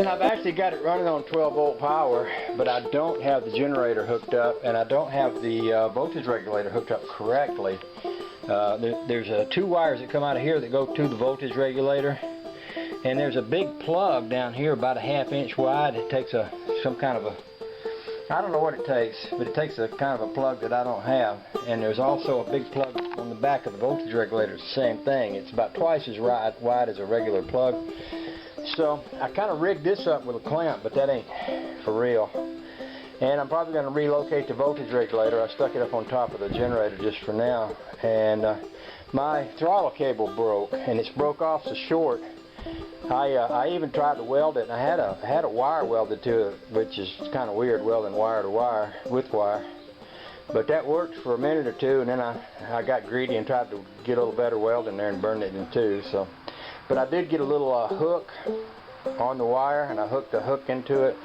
And I've actually got it running on 12 volt power, but I don't have the generator hooked up, and I don't have the voltage regulator hooked up correctly. There's two wires that come out of here that go to the voltage regulator, and there's a big plug down here about a ½ inch wide. It takes some kind of a, I don't know what it takes, but it takes a kind of a plug that I don't have. And there's also a big plug on the back of the voltage regulator. It's the same thing. It's about twice as wide as a regular plug. So I kind of rigged this up with a clamp, but that ain't for real. And I'm probably going to relocate the voltage regulator. I stuck it up on top of the generator just for now. And my throttle cable broke, and it's broke off so short. I even tried to weld it, and I had a wire welded to it, which is kind of weird, welding wire to wire with wire. But that worked for a minute or two, and then I got greedy and tried to get a little better weld in there and burn it in two. So, but I did get a little hook on the wire, and I hooked the hook into it.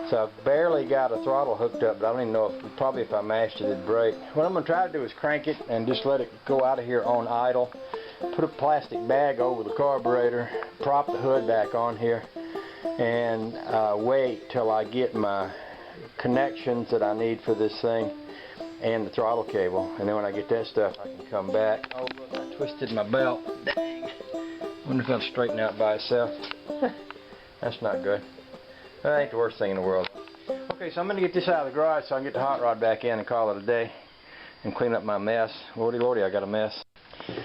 So I've barely got a throttle hooked up, but I don't even know if, probably if I mashed it, it'd break. What I'm going to try to do is crank it and just let it go out of here on idle. Put a plastic bag over the carburetor, prop the hood back on here, and wait till I get my connections that I need for this thing and the throttle cable. And then when I get that stuff, I can come back. Oh, look, I twisted my belt. Dang. Wonder if it'll straighten out by itself. That's not good. That ain't the worst thing in the world. Okay, so I'm going to get this out of the garage so I can get the hot rod back in and call it a day and clean up my mess. Lordy, lordy, I got a mess.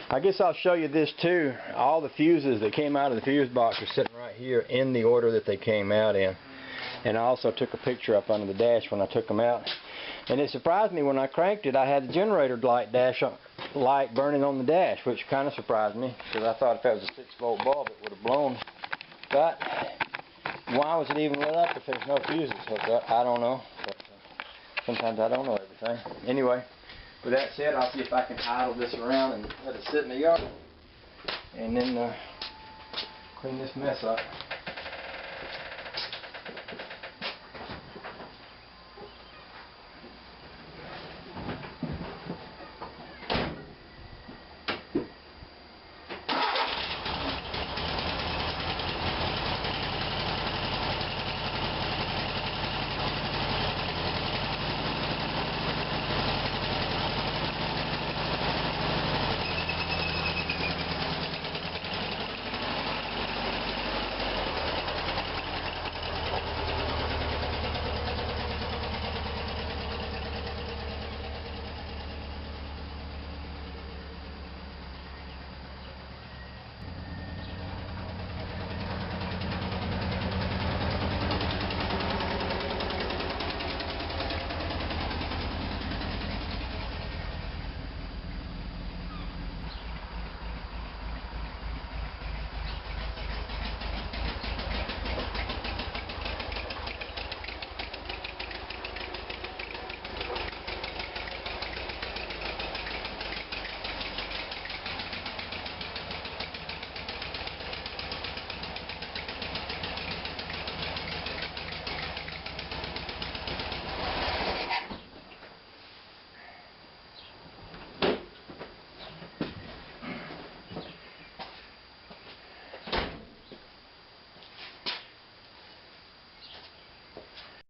I guess I'll show you this too. All the fuses that came out of the fuse box are sitting right here in the order that they came out in. And I also took a picture up under the dash when I took them out. And it surprised me when I cranked it, I had the generator light burning on the dash, which kind of surprised me because I thought if that was a 6-volt bulb it would have blown. But why was it even lit up if there's no fuses hooked up? I don't know. But sometimes I don't know everything. Anyway. With that said, I'll see if I can idle this around and let it sit in the yard and then clean this mess up.